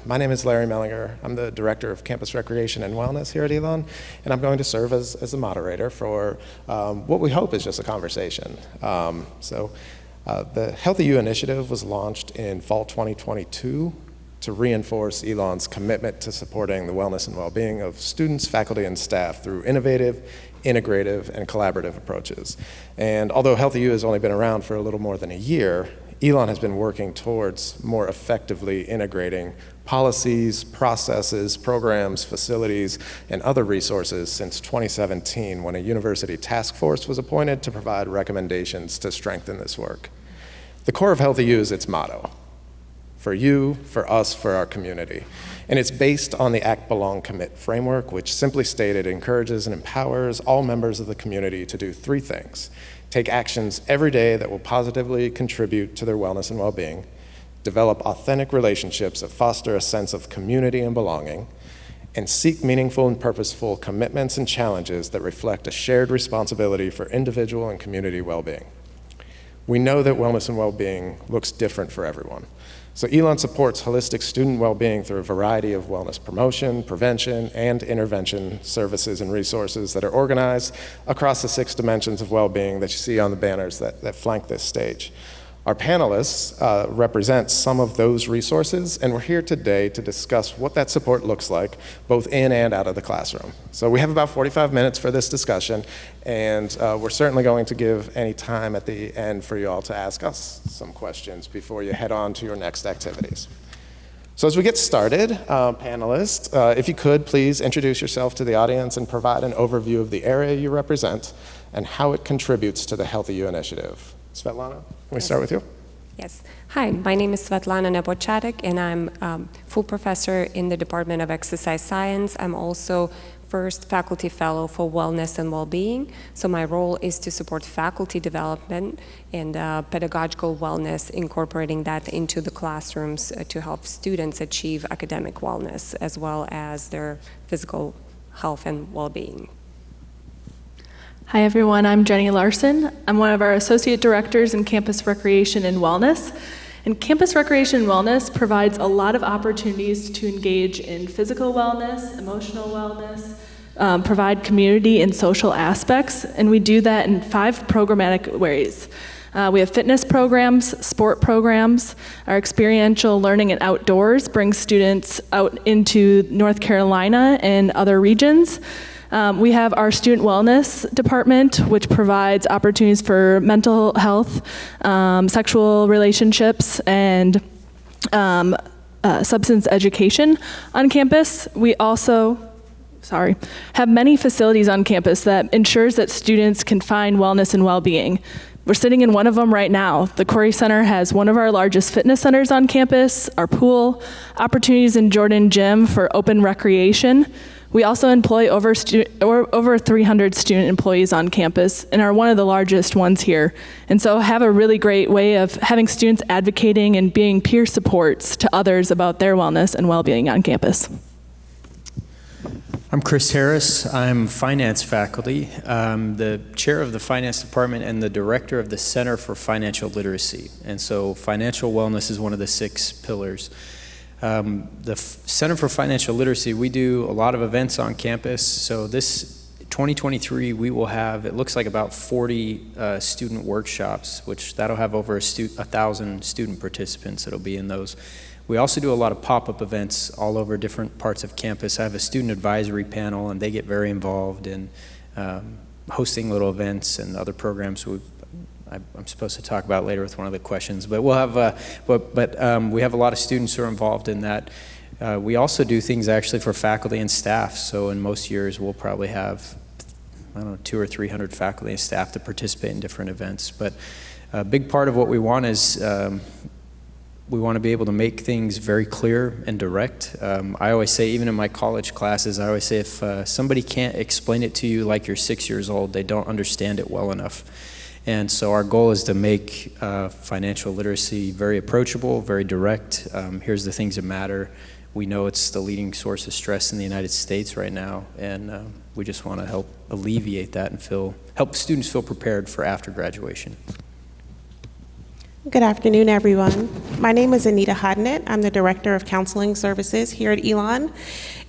My name is Larry Mellinger. I'm the Director of Campus Recreation and Wellness here at Elon, and I'm going to serve as the moderator for what we hope is just a conversation. The HealthEU initiative was launched in fall 2022 to reinforce Elon's commitment to supporting the wellness and well-being of students, faculty, and staff through innovative, integrative, and collaborative approaches. And although HealthEU has only been around for a little more than a year, Elon has been working towards more effectively integrating policies, processes, programs, facilities, and other resources since 2017 when a university task force was appointed to provide recommendations to strengthen this work. The core of HealthEU is its motto: for you, for us, for our community. And it's based on the Act, Belong, Commit framework, which simply stated encourages and empowers all members of the community to do three things: take actions every day that will positively contribute to their wellness and well-being, develop authentic relationships that foster a sense of community and belonging, and seek meaningful and purposeful commitments and challenges that reflect a shared responsibility for individual and community well-being. We know that wellness and well-being looks different for everyone. So Elon supports holistic student well-being through a variety of wellness promotion, prevention, and intervention services and resources that are organized across the 6 dimensions of well-being that you see on the banners that flank this stage. Our panelists represent some of those resources, and we're here today to discuss what that support looks like, both in and out of the classroom. So we have about 45 minutes for this discussion, and we're certainly going to give any time at the end for you all to ask us some questions before you head on to your next activities. So as we get started, panelists, if you could please introduce yourself to the audience and provide an overview of the area you represent and how it contributes to the HealthEU initiative. Svetlana, can we start with you? Yes. Hi, my name is Svetlana Nebochadik, and I'm full professor in the Department of Exercise Science. I'm also first faculty fellow for wellness and well-being. So my role is to support faculty development and pedagogical wellness, incorporating that into the classrooms to help students achieve academic wellness as well as their physical health and well-being. Hi everyone, I'm Jenny Larson. I'm one of our associate directors in Campus Recreation and Wellness. And Campus Recreation and Wellness provides a lot of opportunities to engage in physical wellness, emotional wellness, provide community and social aspects, and we do that in 5 programmatic ways. We have fitness programs, sport programs. Our experiential learning and outdoors brings students out into North Carolina and other regions. We have our student wellness department, which provides opportunities for mental health, sexual relationships, and substance education on campus. We also have many facilities on campus that ensures that students can find wellness and well-being. We're sitting in one of them right now. The Corey Center has one of our largest fitness centers on campus, our pool, opportunities in Jordan Gym for open recreation. We also employ over 300 student employees on campus and are one of the largest ones here. And so have a really great way of having students advocating and being peer supports to others about their wellness and well-being on campus. I'm Chris Harris. I'm finance faculty. I'm the chair of the finance department and the director of the Center for Financial Literacy. And so financial wellness is one of the 6 pillars. The Center for Financial Literacy, we do a lot of events on campus. So this 2023, we will have, it looks like about 40 student workshops, which that'll have over 1,000 student participants that'll be in those. We also do a lot of pop-up events all over different parts of campus. I have a student advisory panel, and they get very involved in hosting little events and other programs I'm supposed to talk about later with one of the questions. But we'll have, we have a lot of students who are involved in that. We also do things actually for faculty and staff. So in most years, we'll probably have, 200 or 300 faculty and staff to participate in different events. But a big part of what we want is we want to be able to make things very clear and direct. I always say, even in my college classes, I always say if somebody can't explain it to you like you're 6 years old, they don't understand it well enough. And so our goal is to make financial literacy very approachable, very direct. Here's the things that matter. We know it's the leading source of stress in the United States right now, and we just want to help alleviate that and help students feel prepared for after graduation. Good afternoon, everyone. My name is Anita Hodnett. I'm the Director of Counseling Services here at Elon.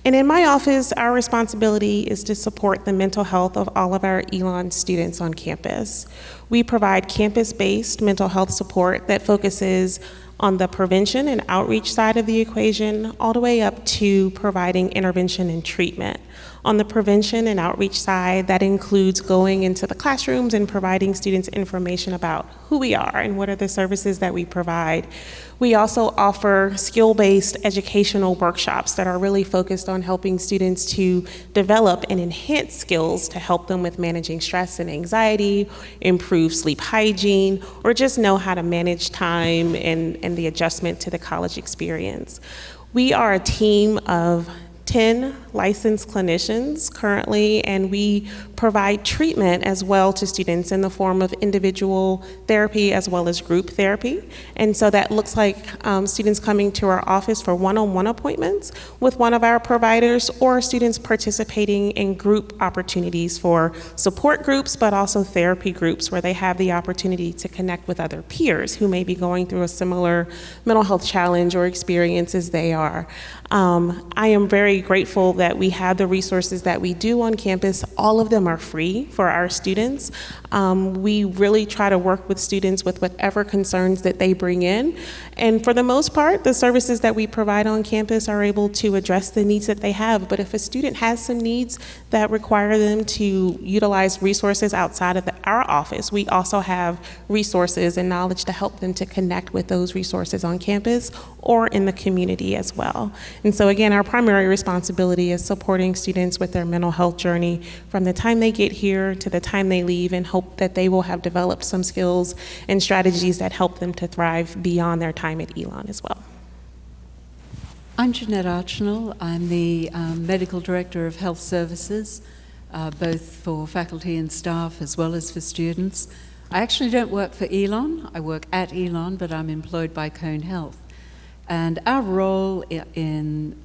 And in my office, our responsibility is to support the mental health of all of our Elon students on campus. We provide campus-based mental health support that focuses on the prevention and outreach side of the equation, all the way up to providing intervention and treatment. On the prevention and outreach side, that includes going into the classrooms and providing students information about who we are and what are the services that we provide. We also offer skill-based educational workshops that are really focused on helping students to develop and enhance skills to help them with managing stress and anxiety, improve sleep hygiene, or just know how to manage time and the adjustment to the college experience. We are a team of 10 licensed clinicians currently, and we provide treatment as well to students in the form of individual therapy as well as group therapy. And so that looks like students coming to our office for one-on-one appointments with one of our providers, or students participating in group opportunities for support groups, but also therapy groups where they have the opportunity to connect with other peers who may be going through a similar mental health challenge or experience as they are. I am very grateful that we have the resources that we do on campus. All of them are free for our students. We really try to work with students with whatever concerns that they bring in. And for the most part, the services that we provide on campus are able to address the needs that they have. But if a student has some needs that require them to utilize resources outside of our office, we also have resources and knowledge to help them to connect with those resources on campus or in the community as well. And so again, our primary responsibility is supporting students with their mental health journey from the time they get here to the time they leave, and hope that they will have developed some skills and strategies that help them to thrive beyond their time at Elon as well. I'm Jeanette Archinal. I'm the Medical Director of Health Services, both for faculty and staff as well as for students. I actually don't work for Elon. I work at Elon, but I'm employed by Cone Health. And our role in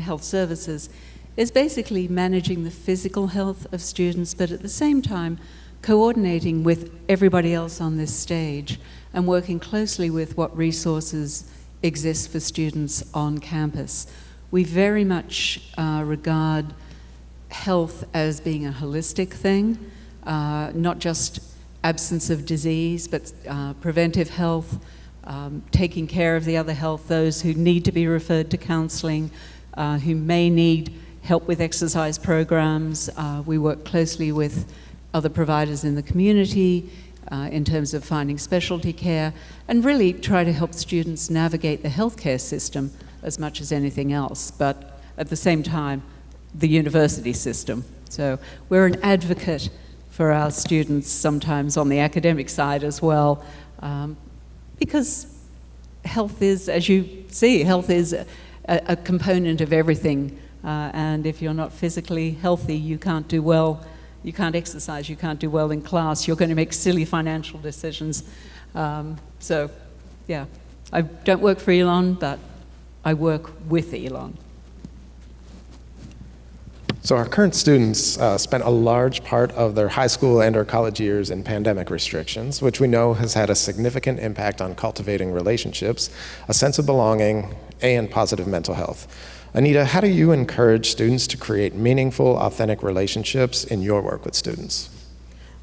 health services is basically managing the physical health of students, but at the same time coordinating with everybody else on this stage and working closely with what resources exist for students on campus. We very much regard health as being a holistic thing, not just absence of disease, but preventive health, taking care of the other health, those who need to be referred to counseling, who may need help with exercise programs. We work closely with other providers in the community in terms of finding specialty care, and really try to help students navigate the healthcare system as much as anything else, but at the same time, the university system. So we're an advocate for our students, sometimes on the academic side as well, because health is, as you see, health is a component of everything. And if you're not physically healthy, you can't do well, you can't exercise, you can't do well in class, you're going to make silly financial decisions. So, yeah, I don't work for Elon, but I work with Elon. So our current students spent a large part of their high school and or college years in pandemic restrictions, which we know has had a significant impact on cultivating relationships, a sense of belonging, and positive mental health. Anita, how do you encourage students to create meaningful, authentic relationships in your work with students?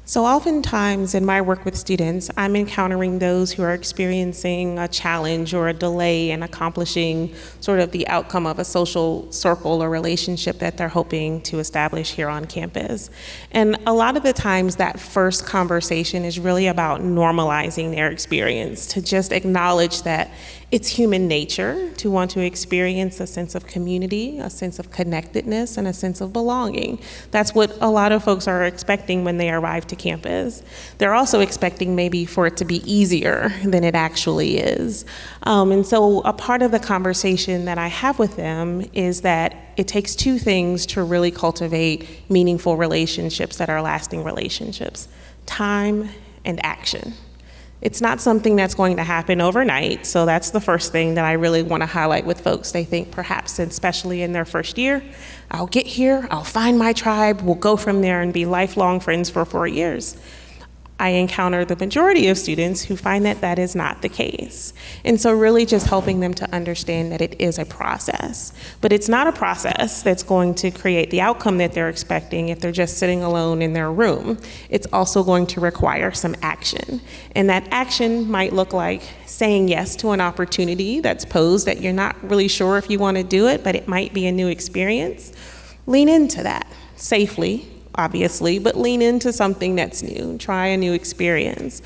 So oftentimes in my work with students, I'm encountering those who are experiencing a challenge or a delay in accomplishing sort of the outcome of a social circle or relationship that they're hoping to establish here on campus. And a lot of the times that first conversation is really about normalizing their experience, to just acknowledge that it's human nature to want to experience a sense of community, a sense of connectedness, and a sense of belonging. That's what a lot of folks are expecting when they arrive to campus. They're also expecting maybe for it to be easier than it actually is. And so a part of the conversation that I have with them is that it takes two things to really cultivate meaningful relationships that are lasting relationships: time and action. It's not something that's going to happen overnight, so that's the first thing that I really want to highlight with folks. They think perhaps, especially in their first year, I'll get here, I'll find my tribe, we'll go from there and be lifelong friends for 4 years. I encounter the majority of students who find that that is not the case. And so really just helping them to understand that it is a process. But it's not a process that's going to create the outcome that they're expecting if they're just sitting alone in their room. It's also going to require some action. And that action might look like saying yes to an opportunity that's posed that you're not really sure if you want to do it, but it might be a new experience. Lean into that safely, obviously, but lean into something that's new, try a new experience.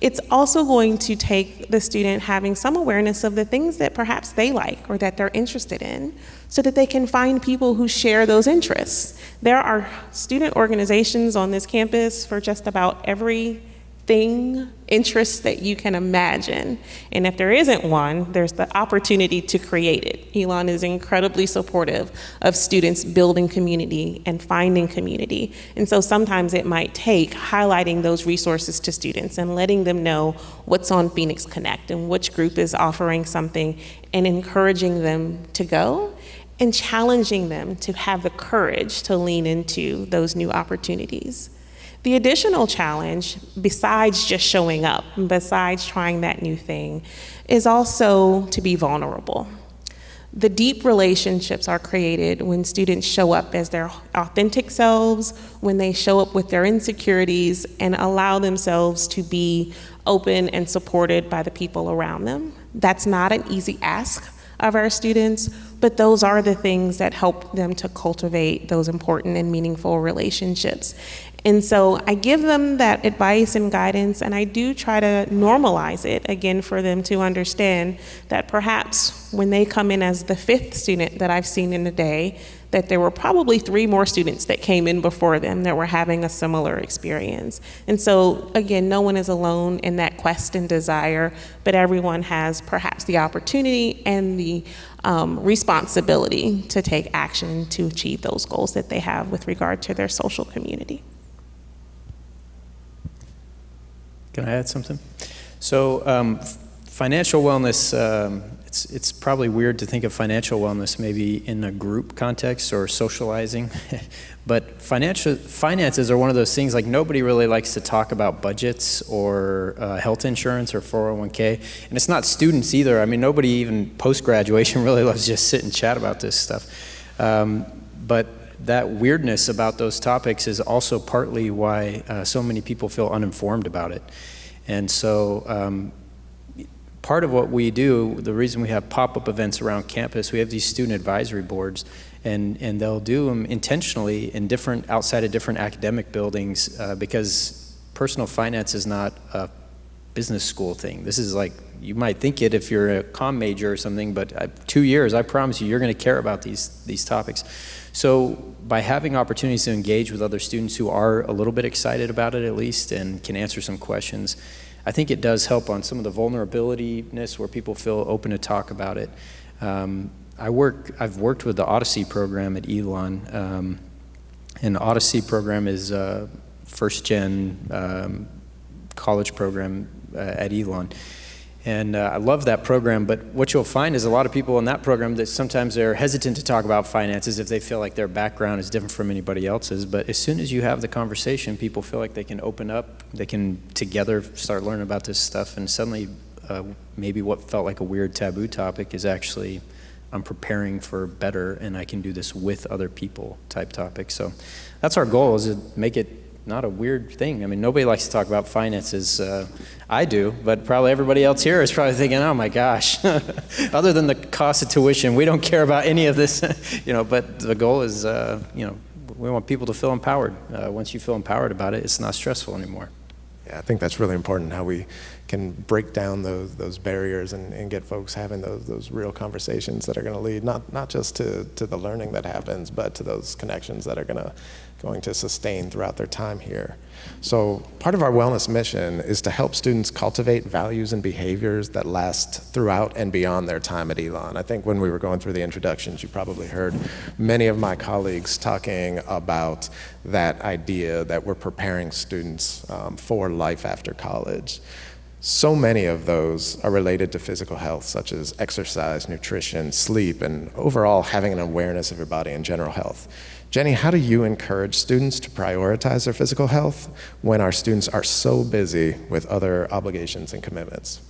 It's also going to take the student having some awareness of the things that perhaps they like or that they're interested in so that they can find people who share those interests. There are student organizations on this campus for just about every interest that you can imagine. And if there isn't one, there's the opportunity to create it. Elon is incredibly supportive of students building community and finding community. And so sometimes it might take highlighting those resources to students and letting them know what's on Phoenix Connect and which group is offering something and encouraging them to go and challenging them to have the courage to lean into those new opportunities. The additional challenge, besides just showing up, besides trying that new thing, is also to be vulnerable. The deep relationships are created when students show up as their authentic selves, when they show up with their insecurities and allow themselves to be open and supported by the people around them. That's not an easy ask of our students, but those are the things that help them to cultivate those important and meaningful relationships. And so I give them that advice and guidance, and I do try to normalize it, again, for them to understand that perhaps when they come in as the 5th student that I've seen in a day, that there were probably 3 more students that came in before them that were having a similar experience. And so, again, no one is alone in that quest and desire, but everyone has perhaps the opportunity and the responsibility to take action to achieve those goals that they have with regard to their social community. Can I add something? So financial wellness, it's probably weird to think of financial wellness maybe in a group context or socializing, but finances are one of those things, like nobody really likes to talk about budgets or health insurance or 401k, and it's not students either. I mean, nobody even post-graduation really loves to just sit and chat about this stuff. But that weirdness about those topics is also partly why so many people feel uninformed about it. And so part of what we do, the reason we have pop-up events around campus, we have these student advisory boards, and they'll do them intentionally in outside of different academic buildings because personal finance is not a business school thing. This is like, you might think it if you're a comm major or something, but 2 years, I promise you, you're going to care about these topics. So by having opportunities to engage with other students who are a little bit excited about it at least and can answer some questions, I think it does help on some of the vulnerability-ness where people feel open to talk about it. I've worked with the Odyssey program at Elon, and the Odyssey program is a first-gen college program at Elon. And I love that program, but what you'll find is a lot of people in that program that sometimes they're hesitant to talk about finances if they feel like their background is different from anybody else's. But as soon as you have the conversation, people feel like they can open up, they can together start learning about this stuff, and suddenly maybe what felt like a weird taboo topic is actually, I'm preparing for better and I can do this with other people type topic. So that's our goal, is to make it not a weird thing. I mean, nobody likes to talk about finances. I do, but probably everybody else here is probably thinking, oh my gosh, other than the cost of tuition, we don't care about any of this, but the goal is, we want people to feel empowered. Once you feel empowered about it, it's not stressful anymore. Yeah, I think that's really important, how we can break down those barriers and get folks having those real conversations that are going to lead not just to the learning that happens, but to those connections that are going to sustain throughout their time here. So part of our wellness mission is to help students cultivate values and behaviors that last throughout and beyond their time at Elon. I think when we were going through the introductions, you probably heard many of my colleagues talking about that idea that we're preparing students for life after college. So many of those are related to physical health, such as exercise, nutrition, sleep, and overall having an awareness of your body and general health. Jenny, how do you encourage students to prioritize their physical health when our students are so busy with other obligations and commitments?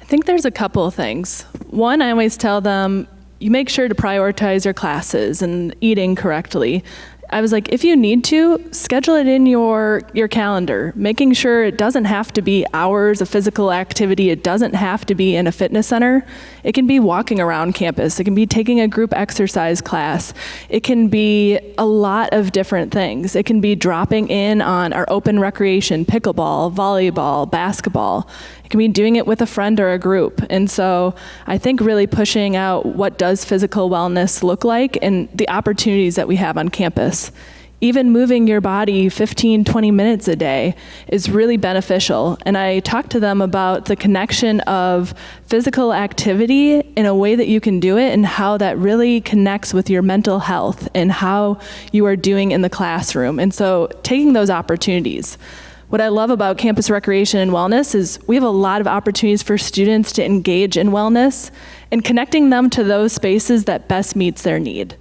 I think there's a couple of things. One, I always tell them, you make sure to prioritize your classes and eating correctly. I was like, if you need to, schedule it in your calendar, making sure it doesn't have to be hours of physical activity. It doesn't have to be in a fitness center. It can be walking around campus. It can be taking a group exercise class. It can be a lot of different things. It can be dropping in on our open recreation, pickleball, volleyball, basketball. It can be doing it with a friend or a group. And so I think really pushing out what does physical wellness look like and the opportunities that we have on campus. Even moving your body 15, 20 minutes a day is really beneficial. And I talk to them about the connection of physical activity in a way that you can do it and how that really connects with your mental health and how you are doing in the classroom. And so taking those opportunities. What I love about campus recreation and wellness is we have a lot of opportunities for students to engage in wellness and connecting them to those spaces that best meets their need.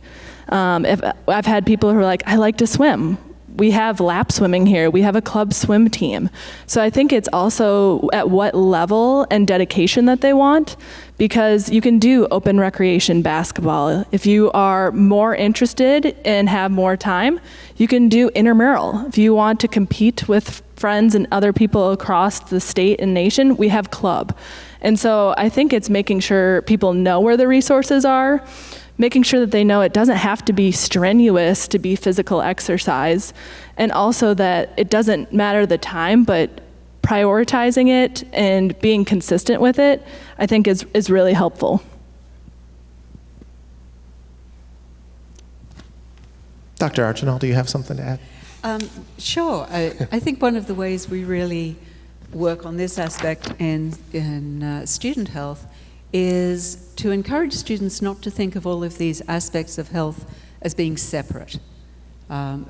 If I've had people who are like, I like to swim. We have lap swimming here. We have a club swim team. So I think it's also at what level and dedication that they want, because you can do open recreation basketball. If you are more interested and have more time, you can do intramural. If you want to compete with friends and other people across the state and nation, we have club. And so I think it's making sure people know where the resources are, making sure that they know it doesn't have to be strenuous to be physical exercise, and also that it doesn't matter the time, but prioritizing it and being consistent with it, I think is really helpful. Dr. Archinal, do you have something to add? Sure. I think one of the ways we really work on this aspect in student health is to encourage students not to think of all of these aspects of health as being separate.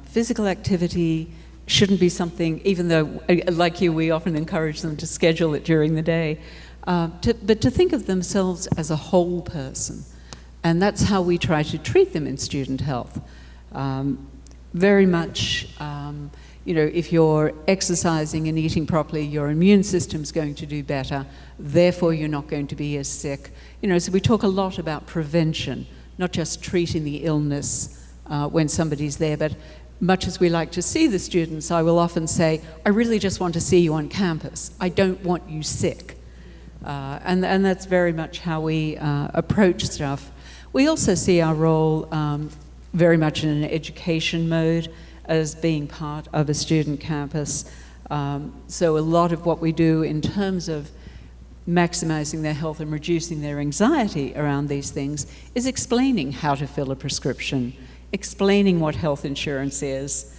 Physical activity shouldn't be something, even though, like you, we often encourage them to schedule it during the day, but to think of themselves as a whole person. And that's how we try to treat them in student health. Very much, if you're exercising and eating properly, your immune system's going to do better, therefore you're not going to be as sick. So we talk a lot about prevention, not just treating the illness when somebody's there, but much as we like to see the students, I will often say, I really just want to see you on campus. I don't want you sick. And that's very much how we approach stuff. We also see our role very much in an education mode as being part of a student campus. So a lot of what we do in terms of maximizing their health and reducing their anxiety around these things is explaining how to fill a prescription, explaining what health insurance is.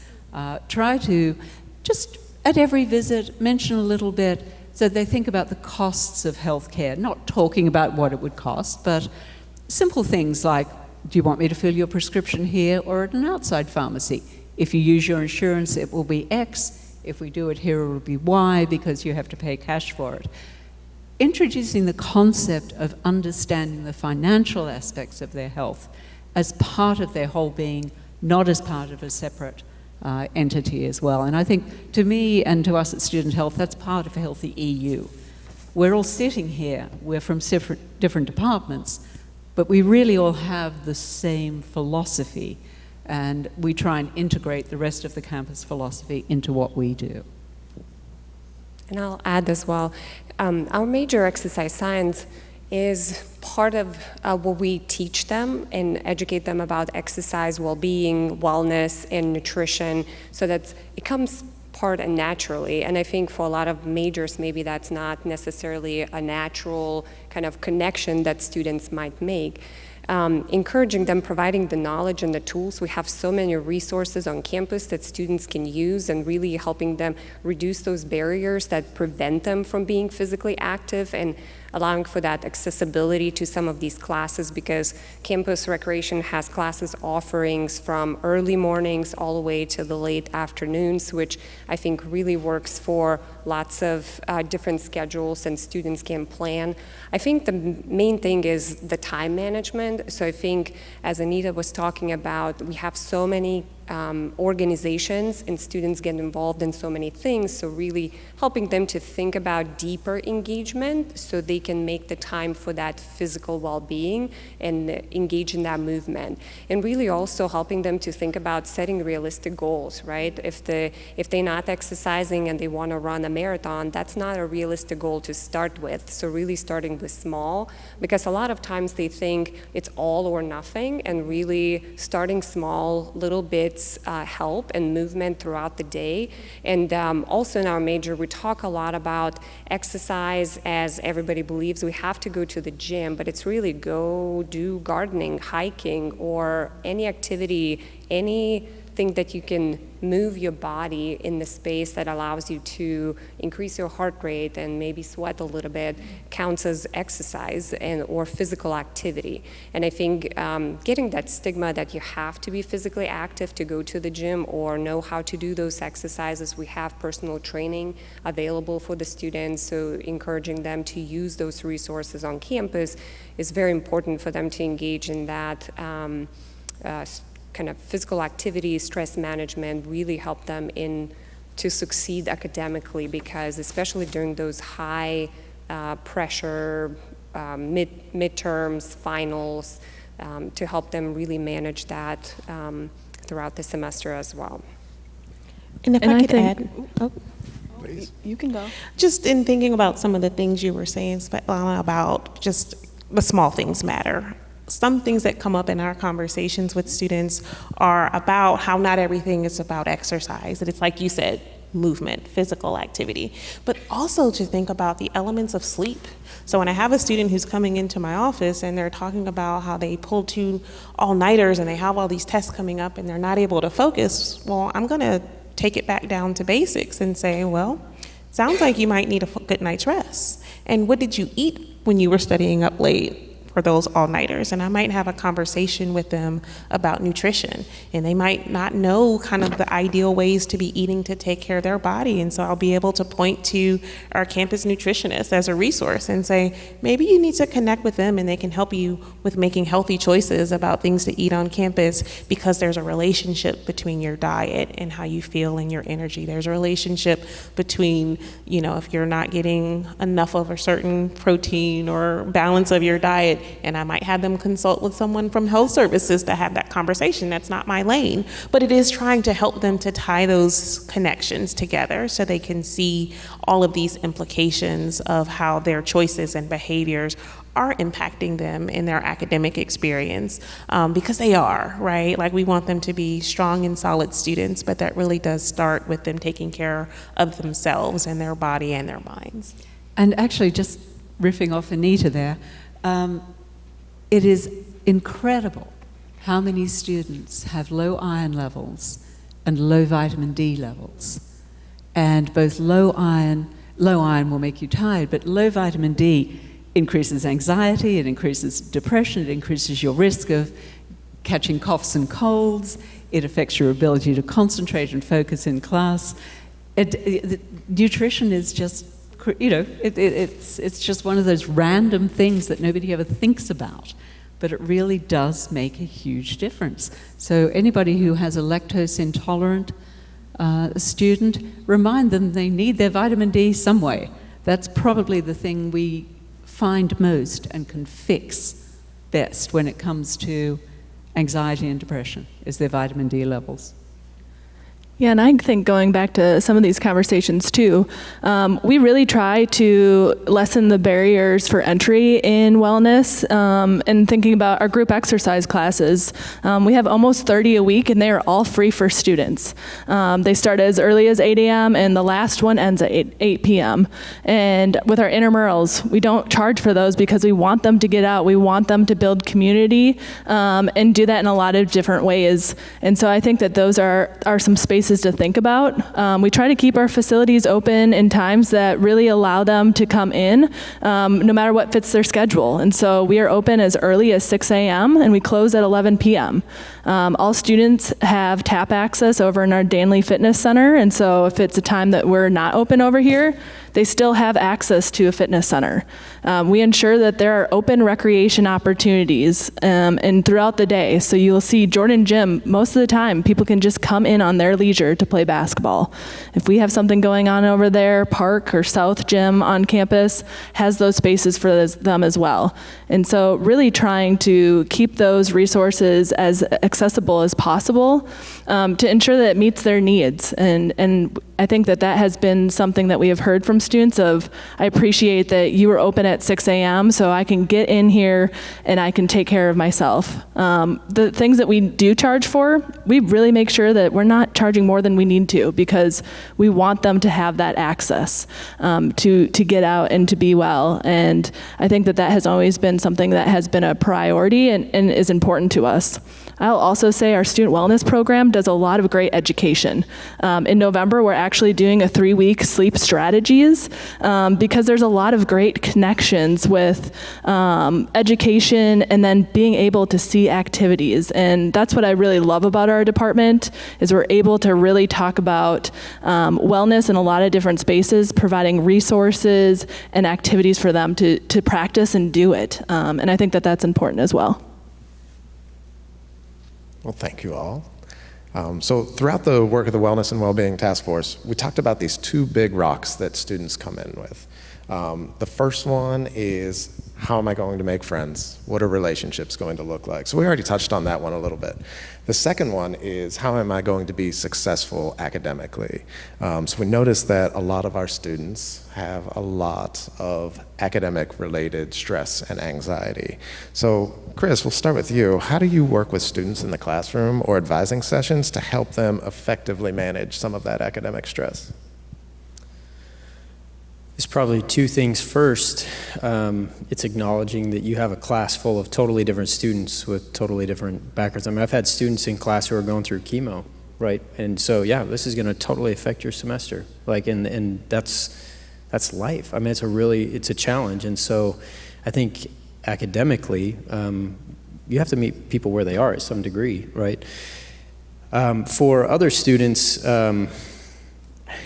Try to just at every visit mention a little bit so they think about the costs of healthcare, not talking about what it would cost, but simple things like, do you want me to fill your prescription here or at an outside pharmacy? If you use your insurance, it will be X. If we do it here, it will be Y because you have to pay cash for it. Introducing the concept of understanding the financial aspects of their health as part of their whole being, not as part of a separate entity as well. And I think to me and to us at Student Health, that's part of HealthEU. We're all sitting here, we're from different departments, but we really all have the same philosophy, and we try and integrate the rest of the campus philosophy into what we do. And I'll add as well, our major exercise science is part of what we teach them and educate them about exercise, well-being, wellness, and nutrition, so that it comes part and naturally. And I think for a lot of majors, maybe that's not necessarily a natural kind of connection that students might make. Encouraging them, providing the knowledge and the tools. We have so many resources on campus that students can use, and really helping them reduce those barriers that prevent them from being physically active, and allowing for that accessibility to some of these classes, because campus recreation has classes offerings from early mornings all the way to the late afternoons, which I think really works for lots of different schedules and students can plan. I think the main thing is the time management. So I think, as Anita was talking about, we have so many organizations and students get involved in so many things, so really helping them to think about deeper engagement so they can make the time for that physical well-being and engage in that movement. And really also helping them to think about setting realistic goals, right? If they're not exercising and they want to run a marathon, that's not a realistic goal to start with. So really starting with small, because a lot of times they think it's all or nothing, and really starting small, little bits help and movement throughout the day. And also in our major, we talk a lot about exercise. As everybody believes we have to go to the gym, but it's really go do gardening, hiking, or any activity, anything that you can move your body in the space that allows you to increase your heart rate and maybe sweat a little bit counts as exercise or physical activity. And I think getting that stigma that you have to be physically active to go to the gym or know how to do those exercises, we have personal training available for the students, so encouraging them to use those resources on campus is very important for them to engage in that kind of physical activity, stress management, really help them to succeed academically, because especially during those high pressure midterms, finals, to help them really manage that throughout the semester as well. And if And I I could think- add, oh, Please. You can go. just in thinking about some of the things you were saying, Svetlana, about just the small things matter. Some things that come up in our conversations with students are about how not everything is about exercise, that it's like you said, movement, physical activity, but also to think about the elements of sleep. So when I have a student who's coming into my office and they're talking about how they pulled 2 all-nighters and they have all these tests coming up and they're not able to focus, well, I'm gonna take it back down to basics and say, well, sounds like you might need a good night's rest. And what did you eat when you were studying up late for those all-nighters? And I might have a conversation with them about nutrition, and they might not know kind of the ideal ways to be eating to take care of their body. And so I'll be able to point to our campus nutritionist as a resource and say, maybe you need to connect with them and they can help you with making healthy choices about things to eat on campus, because there's a relationship between your diet and how you feel and your energy. There's a relationship between, if you're not getting enough of a certain protein or balance of your diet, and I might have them consult with someone from health services to have that conversation. That's not my lane, but it is trying to help them to tie those connections together so they can see all of these implications of how their choices and behaviors are impacting them in their academic experience, because they are, right? Like, we want them to be strong and solid students, but that really does start with them taking care of themselves and their body and their minds. And actually, just riffing off Anita there, it is incredible how many students have low iron levels and low vitamin D levels. And both low iron will make you tired, but low vitamin D increases anxiety, it increases depression, it increases your risk of catching coughs and colds, it affects your ability to concentrate and focus in class. Nutrition is just, it's just one of those random things that nobody ever thinks about, but it really does make a huge difference. So anybody who has a lactose intolerant student, remind them they need their vitamin D some way. That's probably the thing we find most and can fix best when it comes to anxiety and depression, is their vitamin D levels. Yeah, and I think going back to some of these conversations too, we really try to lessen the barriers for entry in wellness, and thinking about our group exercise classes. We have almost 30 a week, and they are all free for students. They start as early as 8 a.m., and the last one ends at 8 p.m. And with our intramurals, we don't charge for those because we want them to get out. We want them to build community, and do that in a lot of different ways. And so I think that those are some spaces spaces to think about. We try to keep our facilities open in times that really allow them to come in, no matter what fits their schedule. And so we are open as early as 6 a.m. and we close at 11 p.m. All students have tap access over in our Danley Fitness Center, and so if it's a time that we're not open over here, they still have access to a fitness center. We ensure that there are open recreation opportunities and throughout the day. So you'll see Jordan Gym, most of the time, people can just come in on their leisure to play basketball. If we have something going on over there, Park or South Gym on campus has those spaces for them as well. And so really trying to keep those resources as accessible as possible to ensure that it meets their needs. And I think that that has been something that we have heard from students of, I appreciate that you were open at 6 a.m. so I can get in here and I can take care of myself. The things that we do charge for, we really make sure that we're not charging more than we need to, because we want them to have that access to get out and to be well. And I think that that has always been something that has been a priority and is important to us. I'll also say our student wellness program does a lot of great education. In November, we're actually doing a 3-week sleep strategies because there's a lot of great connections with education and then being able to see activities. And that's what I really love about our department, is we're able to really talk about wellness in a lot of different spaces, providing resources and activities for them to practice and do it. And I think that that's important as well. Well, thank you all. So throughout the work of the Wellness and Wellbeing Task Force, we talked about these 2 big rocks that students come in with. The first one is, how am I going to make friends? What are relationships going to look like? So we already touched on that one a little bit. The second one is, how am I going to be successful academically? So we noticed that a lot of our students have a lot of academic-related stress and anxiety. So Chris, we'll start with you. How do you work with students in the classroom or advising sessions to help them effectively manage some of that academic stress? There's probably 2 things. First, it's acknowledging that you have a class full of totally different students with totally different backgrounds. I mean, I've had students in class who are going through chemo, right? And so, yeah, this is going to totally affect your semester. Like, and that's life. I mean, it's a challenge. And so I think academically, you have to meet people where they are at some degree, right? For other students,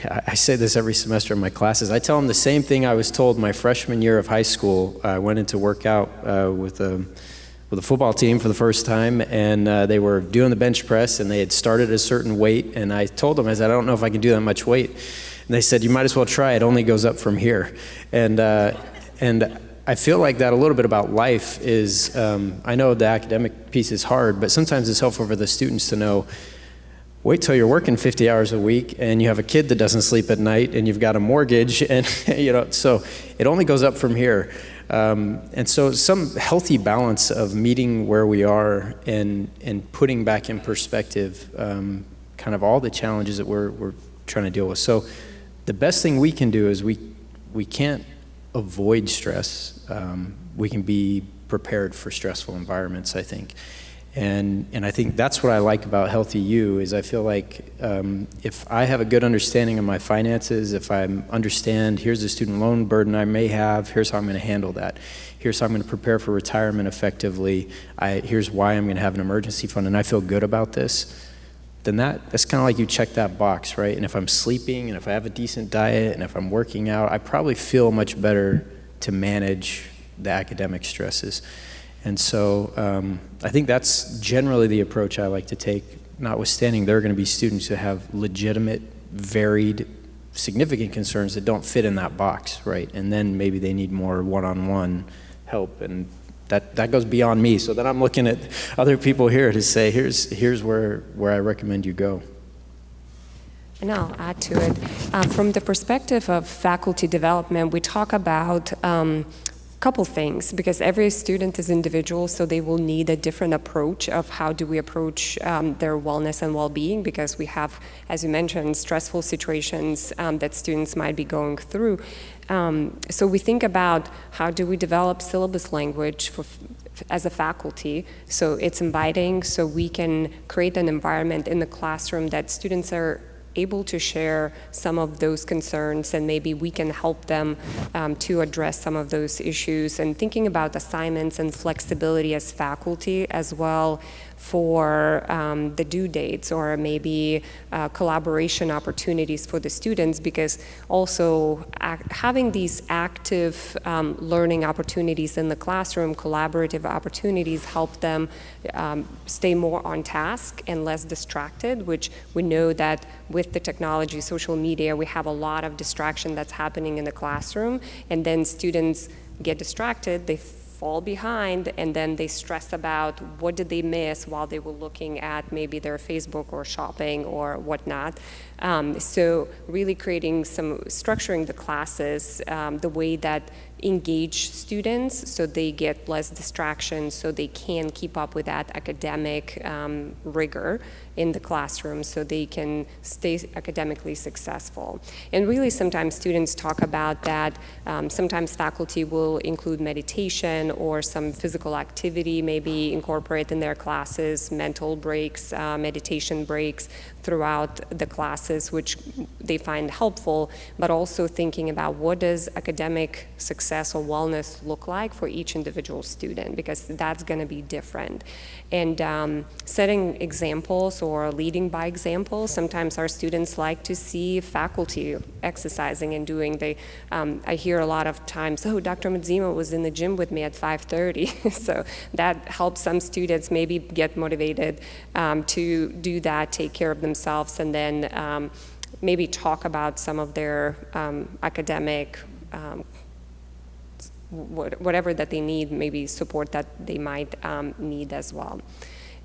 I say this every semester in my classes. I tell them the same thing I was told my freshman year of high school. I went in to work out with a football team for the first time, and they were doing the bench press, and they had started at a certain weight, and I told them, I said, I don't know if I can do that much weight. And they said, you might as well try. It only goes up from here. And I feel like that a little bit about life is, I know the academic piece is hard, but sometimes it's helpful for the students to know, wait till you're working 50 hours a week and you have a kid that doesn't sleep at night and you've got a mortgage, and so it only goes up from here. And so some healthy balance of meeting where we are and putting back in perspective kind of all the challenges that we're trying to deal with. So the best thing we can do is we can't avoid stress. We can be prepared for stressful environments, I think. And I think that's what I like about HealthEU is I feel like if I have a good understanding of my finances, if I understand here's the student loan burden I may have, here's how I'm going to handle that. Here's how I'm going to prepare for retirement effectively. Here's why I'm going to have an emergency fund, and I feel good about this. Then that's kind of like you check that box, right? And if I'm sleeping, and if I have a decent diet, and if I'm working out, I probably feel much better to manage the academic stresses. And so I think that's generally the approach I like to take, notwithstanding there are going to be students who have legitimate, varied, significant concerns that don't fit in that box, right? And then maybe they need more one-on-one help, and that goes beyond me. So then I'm looking at other people here to say, here's where I recommend you go. And I'll add to it. From the perspective of faculty development, we talk about couple things, because every student is individual, so they will need a different approach of how do we approach their wellness and well-being, because we have, as you mentioned, stressful situations that students might be going through. So we think about how do we develop syllabus language as a faculty, so it's inviting, so we can create an environment in the classroom that students are able to share some of those concerns, and maybe we can help them to address some of those issues. And thinking about assignments and flexibility as faculty as well for the due dates, or maybe collaboration opportunities for the students, because also having these active learning opportunities in the classroom, collaborative opportunities, help them stay more on task and less distracted, which we know that with the technology, social media, we have a lot of distraction that's happening in the classroom, and then students get distracted, they fall behind, and then they stress about what did they miss while they were looking at maybe their Facebook or shopping or whatnot. So really structuring the classes the way that engage students so they get less distractions, so they can keep up with that academic rigor in the classroom, so they can stay academically successful. And really sometimes students talk about that. Sometimes faculty will include meditation or some physical activity, maybe incorporate in their classes, mental breaks, meditation breaks throughout the classes, which they find helpful, but also thinking about what does academic success or wellness look like for each individual student, because that's going to be different. And setting examples or leading by example. Sometimes our students like to see faculty exercising and doing. I hear a lot of times, oh, Dr. Madzima was in the gym with me at 5:30. So that helps some students maybe get motivated to do that, take care of themselves, and then maybe talk about some of their academic whatever that they need, maybe support that they might need as well.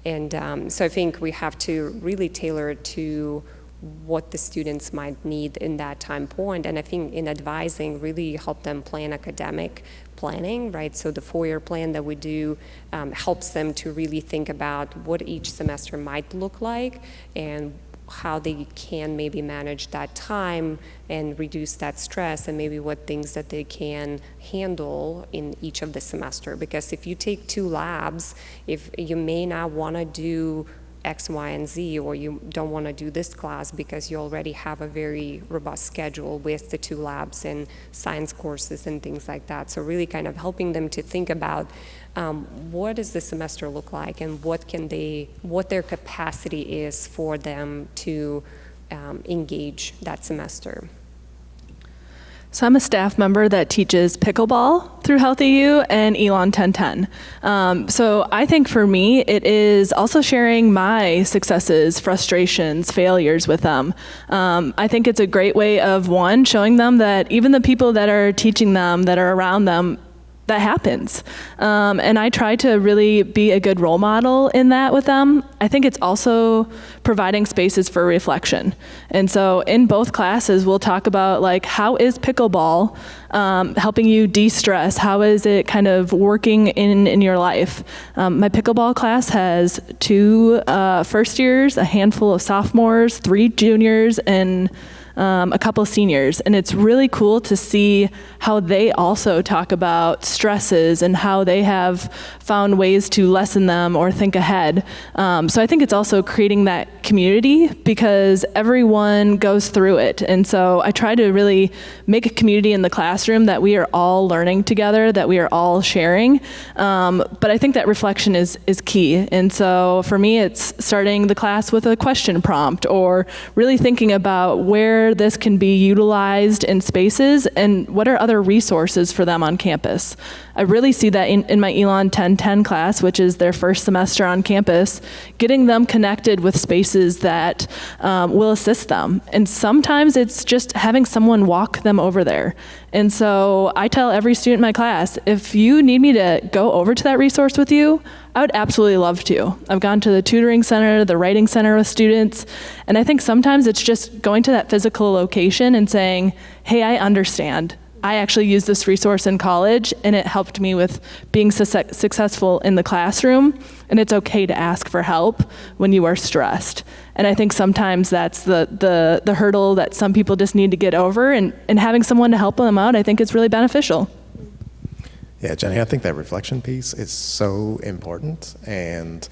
And so I think we have to really tailor it to what the students might need in that time point. And I think in advising, really help them plan academic planning, right? So the 4-year plan that we do helps them to really think about what each semester might look like and how they can maybe manage that time and reduce that stress, and maybe what things that they can handle in each of the semester. Because if you take 2 labs, if you may not want to do X, Y, and Z, or you don't want to do this class because you already have a very robust schedule with the 2 labs and science courses and things like that. So really kind of helping them to think about what does the semester look like, and what their capacity is for them to engage that semester. So I'm a staff member that teaches pickleball through HealthEU and Elon 1010. So I think for me, it is also sharing my successes, frustrations, failures with them. I think it's a great way of, one, showing them that even the people that are teaching them, that are around them, that happens. And I try to really be a good role model in that with them. I think it's also providing spaces for reflection. And so in both classes, we'll talk about, like, how is pickleball helping you de-stress? How is it kind of working in your life? My pickleball class has 2 first years, a handful of sophomores, 3 juniors, and a couple of seniors, and it's really cool to see how they also talk about stresses and how they have found ways to lessen them or think ahead. So I think it's also creating that community, because everyone goes through it, and so I try to really make a community in the classroom that we are all learning together, that we are all sharing. But I think that reflection is key, and so for me, it's starting the class with a question prompt, or really thinking about where this can be utilized in spaces and what are other resources for them on campus. I really see that in my Elon 1010 class, which is their first semester on campus, getting them connected with spaces that will assist them. And sometimes it's just having someone walk them over there. And so I tell every student in my class, if you need me to go over to that resource with you, I would absolutely love to. I've gone to the tutoring center, the writing center with students, and I think sometimes it's just going to that physical location and saying, hey, I understand. I actually used this resource in college, and it helped me with being successful in the classroom, and it's okay to ask for help when you are stressed. And I think sometimes that's the hurdle that some people just need to get over, and having someone to help them out, I think is really beneficial. Yeah, Jenny, I think that reflection piece is so important, and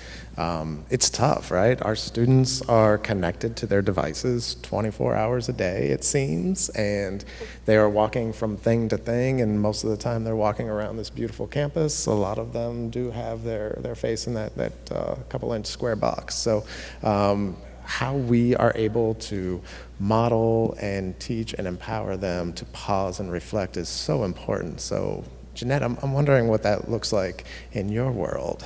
it's tough, right? Our students are connected to their devices 24 hours a day, it seems, and they are walking from thing to thing, and most of the time they're walking around this beautiful campus. A lot of them do have their face in that couple-inch square box. So how we are able to model and teach and empower them to pause and reflect is so important. So Jeanette, I'm wondering what that looks like in your world.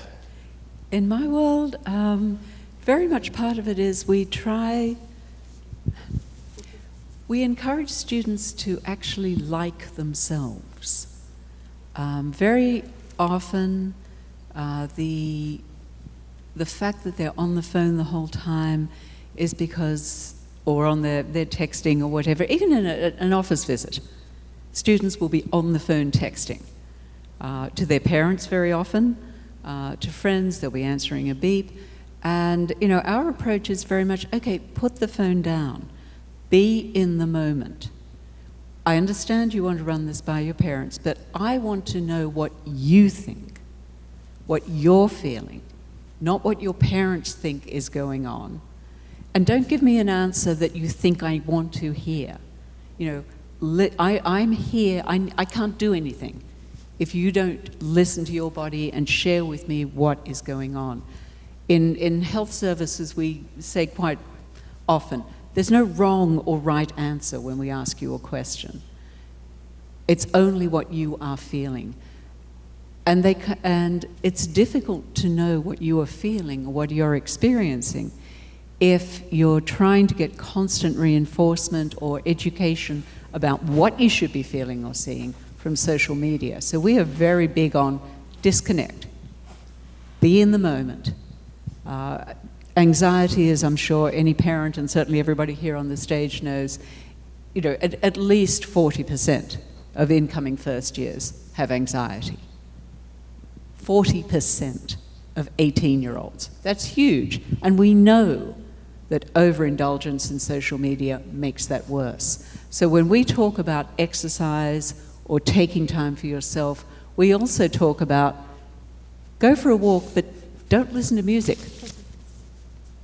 In my world, very much part of it is we encourage students to actually like themselves. Very often, the fact that they're on the phone the whole time is because, or on their texting or whatever, even in an office visit, students will be on the phone texting. To their parents very often, to friends, they'll be answering a beep. And, our approach is very much, okay, put the phone down. Be in the moment. I understand you want to run this by your parents, but I want to know what you think, what you're feeling, not what your parents think is going on. And don't give me an answer that you think I want to hear. I'm here, I can't do anything if you don't listen to your body and share with me what is going on. In health services, we say quite often, there's no wrong or right answer when we ask you a question. It's only what you are feeling. And it's difficult to know what you are feeling or what you're experiencing if you're trying to get constant reinforcement or education about what you should be feeling or seeing from social media. So we are very big on disconnect, be in the moment. Anxiety, as I'm sure any parent and certainly everybody here on the stage knows, at least 40% of incoming first years have anxiety. 40% of 18-year-olds. That's huge. And we know that overindulgence in social media makes that worse. So when we talk about exercise or taking time for yourself, we also talk about go for a walk, but don't listen to music.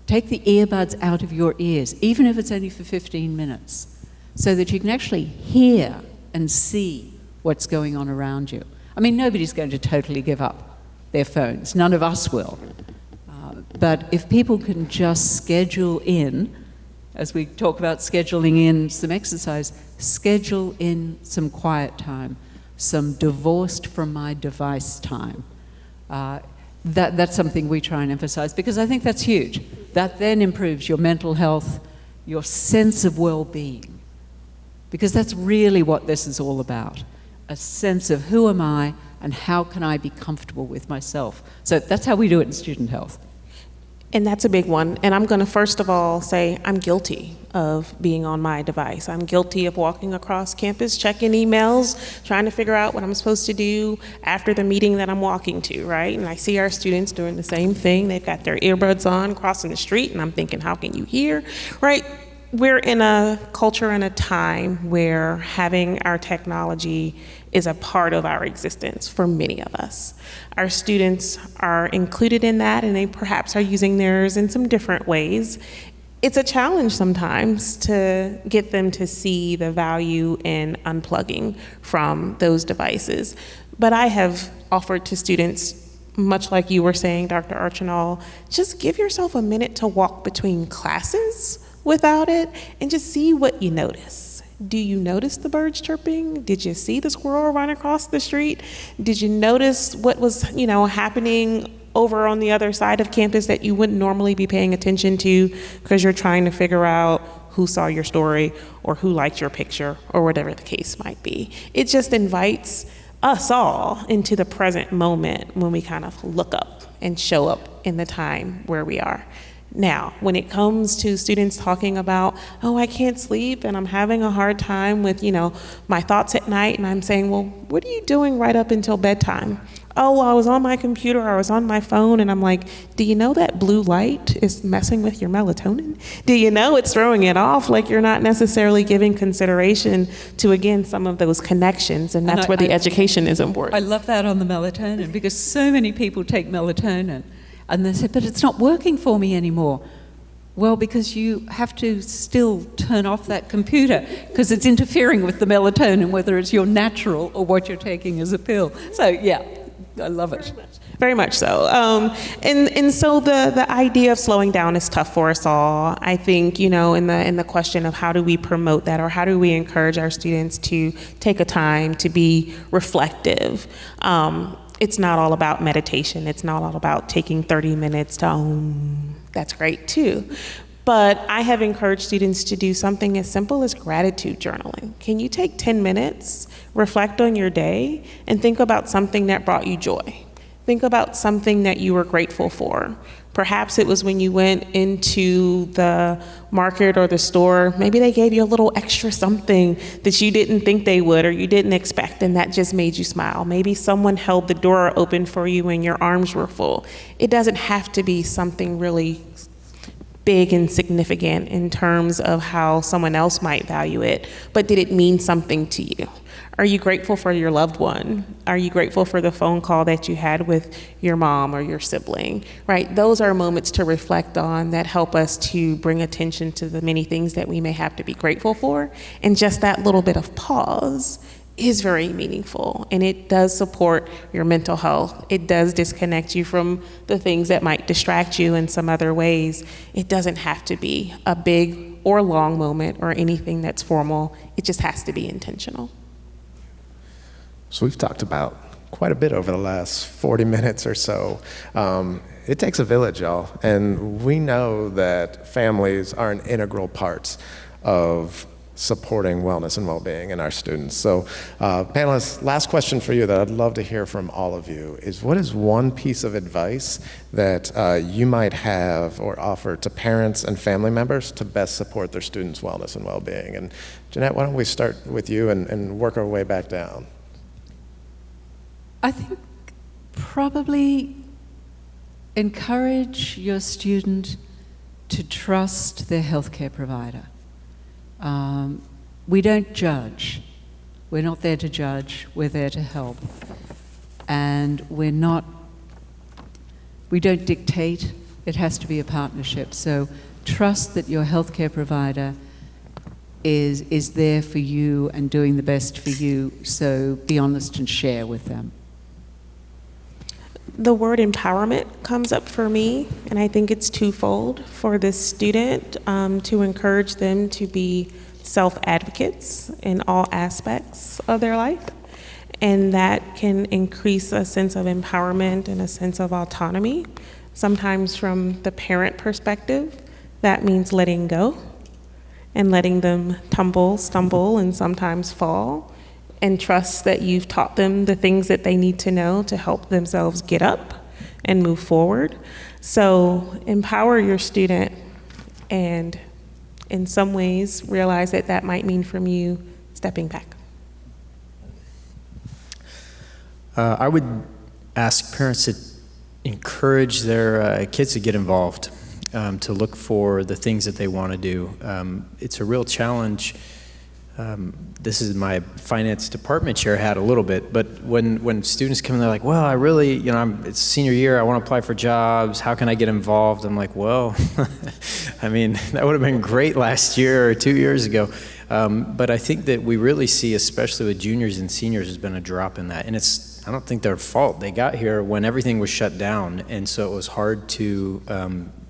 Take the earbuds out of your ears, even if it's only for 15 minutes, so that you can actually hear and see what's going on around you. I mean, nobody's going to totally give up their phones. None of us will. But if people can just schedule in, as we talk about scheduling in some exercise, schedule in some quiet time, some divorced from my device time. That's something we try and emphasize because I think that's huge. That then improves your mental health, your sense of well-being, because that's really what this is all about, a sense of who am I and how can I be comfortable with myself. So that's how we do it in student health. And that's a big one. And I'm going to first of all say I'm guilty of being on my device. I'm guilty of walking across campus, checking emails, trying to figure out what I'm supposed to do after the meeting that I'm walking to, right? And I see our students doing the same thing. They've got their earbuds on, crossing the street, and I'm thinking, how can you hear, right? We're in a culture and a time where having our technology is a part of our existence for many of us. Our students are included in that, and they perhaps are using theirs in some different ways. It's a challenge sometimes to get them to see the value in unplugging from those devices. But I have offered to students, much like you were saying, Dr. Archinall, just give yourself a minute to walk between classes without it and just see what you notice. Do you notice the birds chirping? Did you see the squirrel run across the street? Did you notice what was, happening over on the other side of campus that you wouldn't normally be paying attention to because you're trying to figure out who saw your story or who liked your picture or whatever the case might be? It just invites us all into the present moment when we kind of look up and show up in the time where we are. Now, when it comes to students talking about, oh, I can't sleep and I'm having a hard time with, my thoughts at night, and I'm saying, well, what are you doing right up until bedtime? Oh, I was on my computer, I was on my phone, and I'm like, do you know that blue light is messing with your melatonin? Do you know it's throwing it off? Like, you're not necessarily giving consideration to, again, some of those connections, and that's where the education is important. I love that on the melatonin, because so many people take melatonin and they say, but it's not working for me anymore. Well, because you have to still turn off that computer because it's interfering with the melatonin, whether it's your natural or what you're taking as a pill. So, yeah, I love it. Very much so. And so the idea of slowing down is tough for us all. I think, in the question of how do we promote that, or how do we encourage our students to take a time to be reflective. It's not all about meditation. It's not all about taking 30 minutes to That's great too. But I have encouraged students to do something as simple as gratitude journaling. Can you take 10 minutes, reflect on your day, and think about something that brought you joy? Think about something that you were grateful for. Perhaps it was when you went into the market or the store, maybe they gave you a little extra something that you didn't think they would or you didn't expect, and that just made you smile. Maybe someone held the door open for you when your arms were full. It doesn't have to be something really big and significant in terms of how someone else might value it, but did it mean something to you? Are you grateful for your loved one? Are you grateful for the phone call that you had with your mom or your sibling, right? Those are moments to reflect on that help us to bring attention to the many things that we may have to be grateful for. And just that little bit of pause is very meaningful, and it does support your mental health. It does disconnect you from the things that might distract you in some other ways. It doesn't have to be a big or long moment or anything that's formal. It just has to be intentional. So we've talked about quite a bit over the last 40 minutes or so. It takes a village, y'all, and we know that families are an integral part of supporting wellness and well-being in our students. So panelists, last question for you that I'd love to hear from all of you is, what is one piece of advice that you might have or offer to parents and family members to best support their students' wellness and well-being? And Jeanette, why don't we start with you and work our way back down? I think probably encourage your student to trust their healthcare provider. We don't judge. We're not there to judge. We're there to help. And we don't dictate. It has to be a partnership. So trust that your healthcare provider is there for you and doing the best for you. So be honest and share with them. The word empowerment comes up for me, and I think it's twofold for this student, to encourage them to be self-advocates in all aspects of their life, and that can increase a sense of empowerment and a sense of autonomy. Sometimes from the parent perspective, that means letting go and letting them tumble, stumble, and sometimes fall, and trust that you've taught them the things that they need to know to help themselves get up and move forward. So empower your student, and in some ways realize that that might mean from you stepping back. I would ask parents to encourage their kids to get involved, to look for the things that they want to do. It's a real challenge. This is my finance department chair hat a little bit, but when students come in, they're like, well, I really, it's senior year, I want to apply for jobs, how can I get involved? I'm like, well, I mean, that would have been great last year or 2 years ago. But I think that we really see, especially with juniors and seniors, there's been a drop in that. And I don't think their fault. They got here when everything was shut down, and so it was hard to,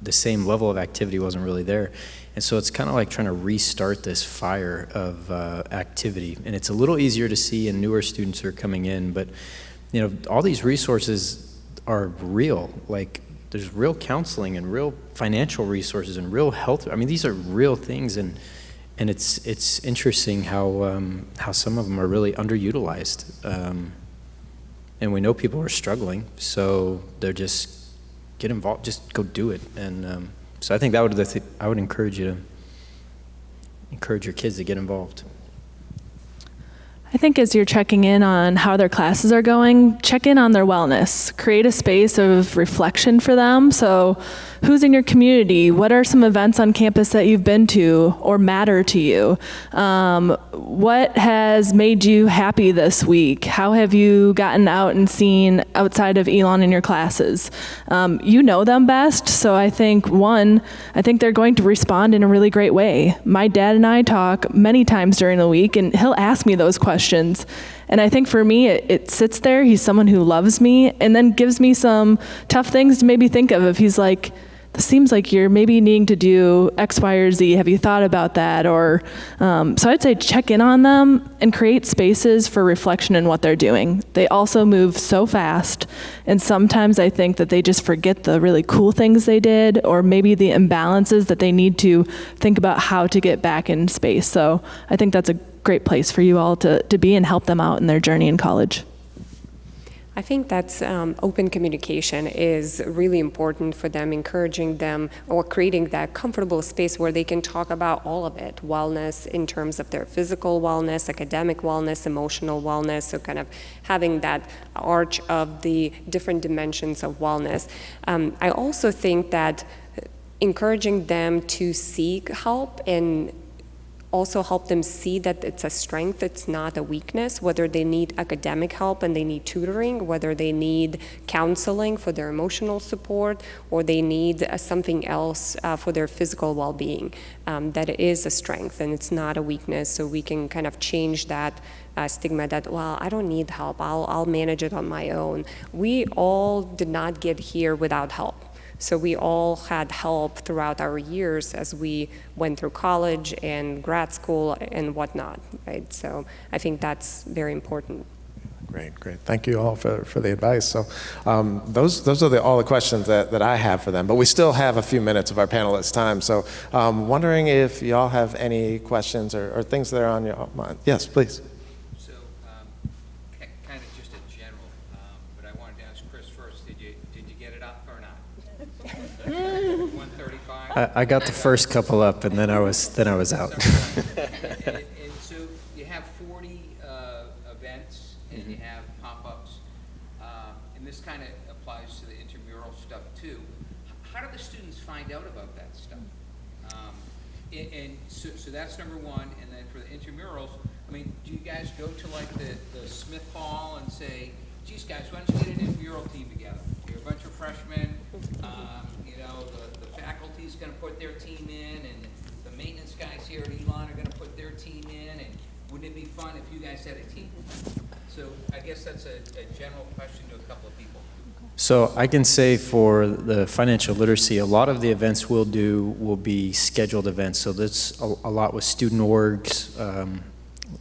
the same level of activity wasn't really there. And so it's kind of like trying to restart this fire of activity. And it's a little easier to see in newer students who are coming in, but all these resources are real. Like, there's real counseling and real financial resources and real health. I mean, these are real things, and it's interesting how some of them are really underutilized. And we know people are struggling, so they're just get involved, just go do it. And so I think that I would encourage you to encourage your kids to get involved. I think as you're checking in on how their classes are going, check in on their wellness. Create a space of reflection for them. So who's in your community? What are some events on campus that you've been to or matter to you? What has made you happy this week? How have you gotten out and seen outside of Elon in your classes? You know them best, so I think they're going to respond in a really great way. My dad and I talk many times during the week, and he'll ask me those questions. And I think for me, it sits there. He's someone who loves me and then gives me some tough things to maybe think of. If he's like, this seems like you're maybe needing to do X, Y, or Z. Have you thought about that? Or so I'd say check in on them and create spaces for reflection in what they're doing. They also move so fast. And sometimes I think that they just forget the really cool things they did, or maybe the imbalances that they need to think about how to get back in space. So I think that's a great place for you all to be and help them out in their journey in college. I think that's open communication is really important for them, encouraging them or creating that comfortable space where they can talk about all of it, wellness in terms of their physical wellness, academic wellness, emotional wellness, so kind of having that arch of the different dimensions of wellness. I also think that encouraging them to seek help and also help them see that it's a strength, it's not a weakness, whether they need academic help and they need tutoring, whether they need counseling for their emotional support, or they need something else for their physical well-being. That it is a strength and it's not a weakness, so we can kind of change that stigma that, well, I don't need help, I'll manage it on my own. We all did not get here without help. So we all had help throughout our years as we went through college and grad school and whatnot, right? So I think that's very important. Great. Thank you all for the advice. So those are all the questions that I have for them, but we still have a few minutes of our panelists' time. So wondering if y'all have any questions or things that are on your mind. Yes, please. Kind of just a general, but I wanted to ask Chris first. Did you get it up or not? 135. I got the first couple up, and then I was out. And so you have 40 events, and you have pop-ups, and this kind of applies to the intramural stuff too. How do the students find out about that stuff? And so that's number one. And then for the intramurals, I mean, do you guys go to like the Smith Hall and say, geez, guys, why don't you get an intramural team together? You're a bunch of freshmen. The faculty's going to put their team in, and the maintenance guys here at Elon are going to put their team in. And wouldn't it be fun if you guys had a team? So I guess that's a general question to a couple of people. So I can say for the financial literacy, a lot of the events we'll do will be scheduled events. So that's a lot with student orgs,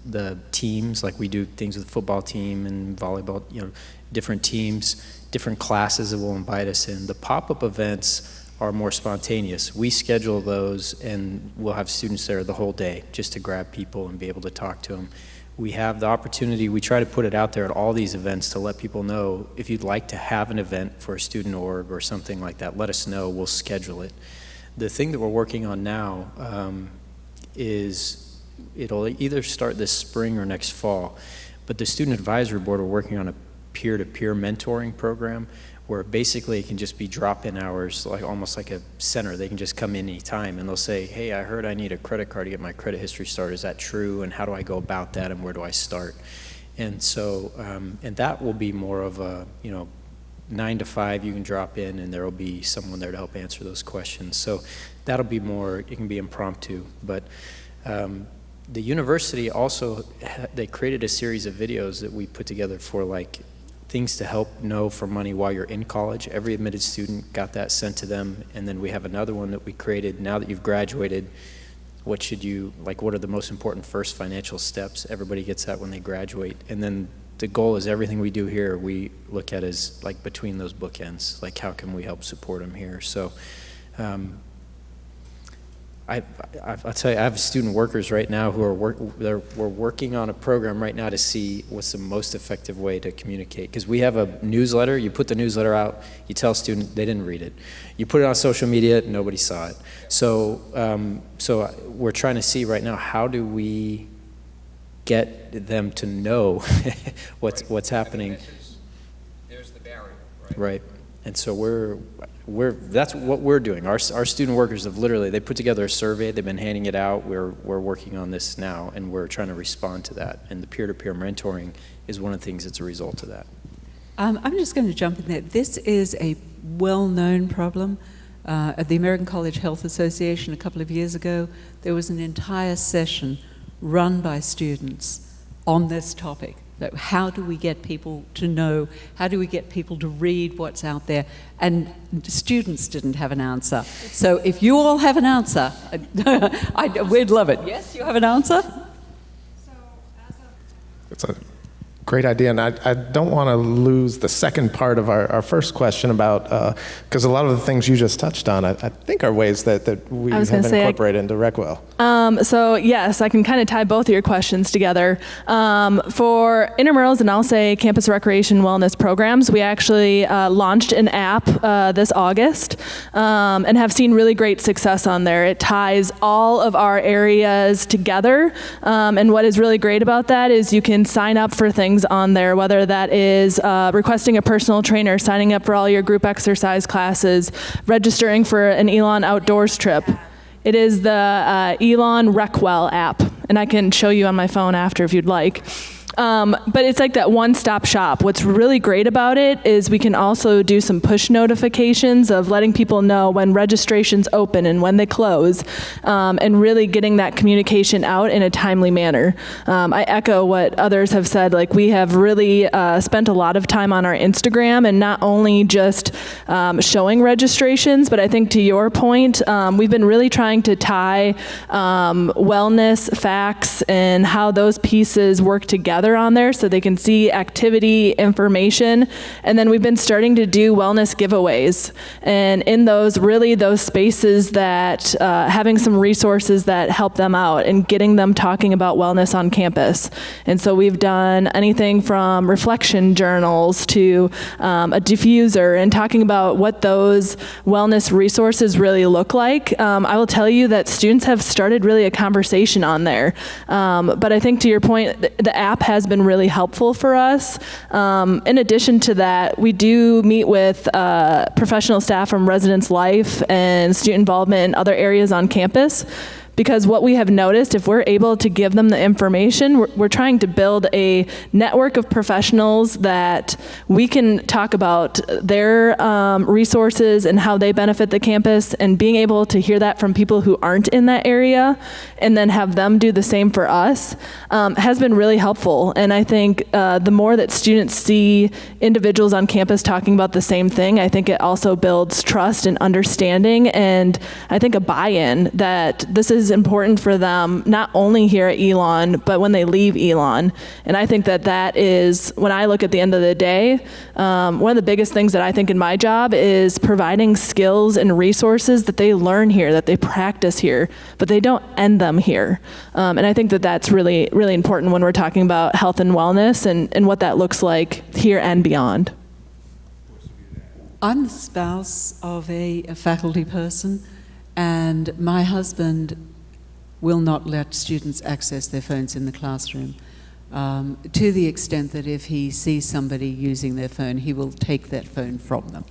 the teams, like we do things with the football team and volleyball, different teams, different classes that will invite us in. The pop-up events are more spontaneous. We schedule those and we'll have students there the whole day just to grab people and be able to talk to them. We have the opportunity, we try to put it out there at all these events to let people know if you'd like to have an event for a student org or something like that, let us know, we'll schedule it. The thing that we're working on now is it'll either start this spring or next fall, but the Student Advisory Board are working on a peer-to-peer mentoring program where basically it can just be drop-in hours, like almost like a center. They can just come in anytime and they'll say, hey, I heard I need a credit card to get my credit history started. Is that true? And how do I go about that? And where do I start? And so, and that will be more of a, 9 to 5, you can drop in and there will be someone there to help answer those questions. So that'll be more, it can be impromptu. But the university also, they created a series of videos that we put together for like things to help know for money while you're in college. Every admitted student got that sent to them. And then we have another one that we created, now that you've graduated, what are the most important first financial steps? Everybody gets that when they graduate. And then the goal is everything we do here, we look at as like between those bookends, like how can we help support them here? So I'll tell you, I have student workers right now who are we're working on a program right now to see what's the most effective way to communicate. Because we have a newsletter, you put the newsletter out, you tell a student, they didn't read it. You put it on social media, nobody saw it. So we're trying to see right now, how do we get them to know what's happening. There's the barrier, right? Right. And so that's what we're doing. Our student workers have they put together a survey, they've been handing it out. We're working on this now, and we're trying to respond to that. And the peer-to-peer mentoring is one of the things that's a result of that. I'm just going to jump in there. This is a well-known problem. At the American College Health Association a couple of years ago, there was an entire session run by students on this topic. That how do we get people to know? How do we get people to read what's out there? And students didn't have an answer. So if you all have an answer, we'd love it. Yes, you have an answer? It's a great idea, and I don't want to lose the second part of our first question about, because a lot of the things you just touched on, I think are ways that we have incorporated into RecWell. So yes, I can kind of tie both of your questions together. For intramurals, and I'll say campus recreation wellness programs, we actually launched an app this August and have seen really great success on there. It ties all of our areas together, and what is really great about that is you can sign up for things on there, whether that is requesting a personal trainer, signing up for all your group exercise classes, registering for an Elon outdoors trip. It is the Elon RecWell app, and I can show you on my phone after if you'd like. But it's like that one-stop shop. What's really great about it is we can also do some push notifications of letting people know when registrations open and when they close, and really getting that communication out in a timely manner. I echo what others have said. Like, we have really spent a lot of time on our Instagram, and not only just showing registrations, but I think to your point, we've been really trying to tie wellness facts and how those pieces work together on there so they can see activity information. And then we've been starting to do wellness giveaways, and in those spaces that having some resources that help them out and getting them talking about wellness on campus. And so we've done anything from reflection journals to a diffuser, and talking about what those wellness resources really look like. I will tell you that students have started really a conversation on there. But I think to your point, the app has been really helpful for us. In addition to that, we do meet with professional staff from Residence Life and student involvement in other areas on campus. Because what we have noticed, if we're able to give them the information, we're trying to build a network of professionals that we can talk about their resources and how they benefit the campus, and being able to hear that from people who aren't in that area and then have them do the same for us has been really helpful. And I think the more that students see individuals on campus talking about the same thing, I think it also builds trust and understanding, and I think a buy-in that this is important for them, not only here at Elon, but when they leave Elon. And I think that is, when I look at the end of the day, one of the biggest things that I think in my job is providing skills and resources that they learn here, that they practice here, but they don't end them here. And I think that that's really, really important when we're talking about health and wellness and what that looks like here and beyond. I'm the spouse of a faculty person, and my husband will not let students access their phones in the classroom, to the extent that if he sees somebody using their phone, he will take that phone from them.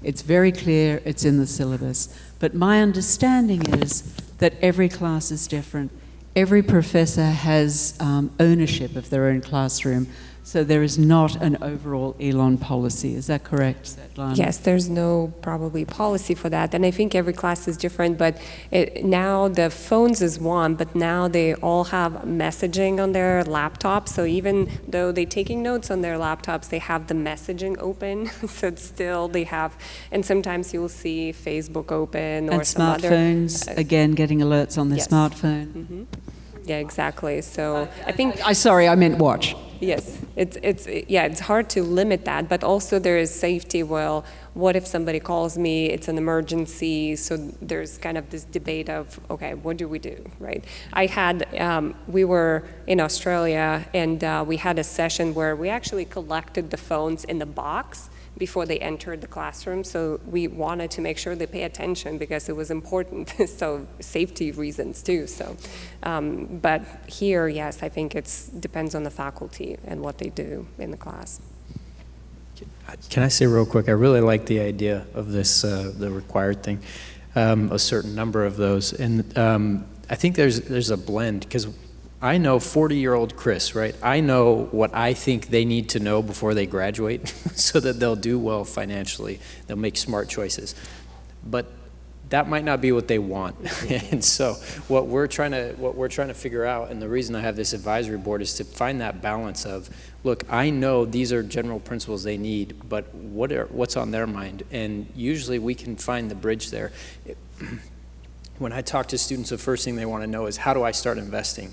It's very clear, it's in the syllabus. But my understanding is that every class is different. Every professor has ownership of their own classroom, so there is not an overall Elon policy. Is that correct, Svetlana? Yes, there's no probably policy for that, and I think every class is different, but now the phones is one, but now they all have messaging on their laptops, so even though they're taking notes on their laptops, they have the messaging open, so it's still they have, and sometimes you'll see Facebook open or and some other... smartphones, again, getting alerts on their Yes. smartphone. Mm-hmm. Yeah, exactly, so I think... Sorry, I meant watch. Yes, it's hard to limit that, but also there is safety. Well, what if somebody calls me, it's an emergency, so there's kind of this debate of, okay, what do we do, right? We were in Australia, and we had a session where we actually collected the phones in the box before they entered the classroom, so we wanted to make sure they pay attention because it was important, so safety reasons too. So, but here, yes, I think it depends on the faculty and what they do in the class. Can I say real quick, I really like the idea of this, the required thing, a certain number of those. And I think there's a blend, because I know 40-year-old Chris, right? I know what I think they need to know before they graduate so that they'll do well financially. They'll make smart choices. But that might not be what they want. And so what we're trying to figure out, and the reason I have this advisory board, is to find that balance of, look, I know these are general principles they need, but what's on their mind? And usually we can find the bridge there. When I talk to students, the first thing they want to know is, how do I start investing?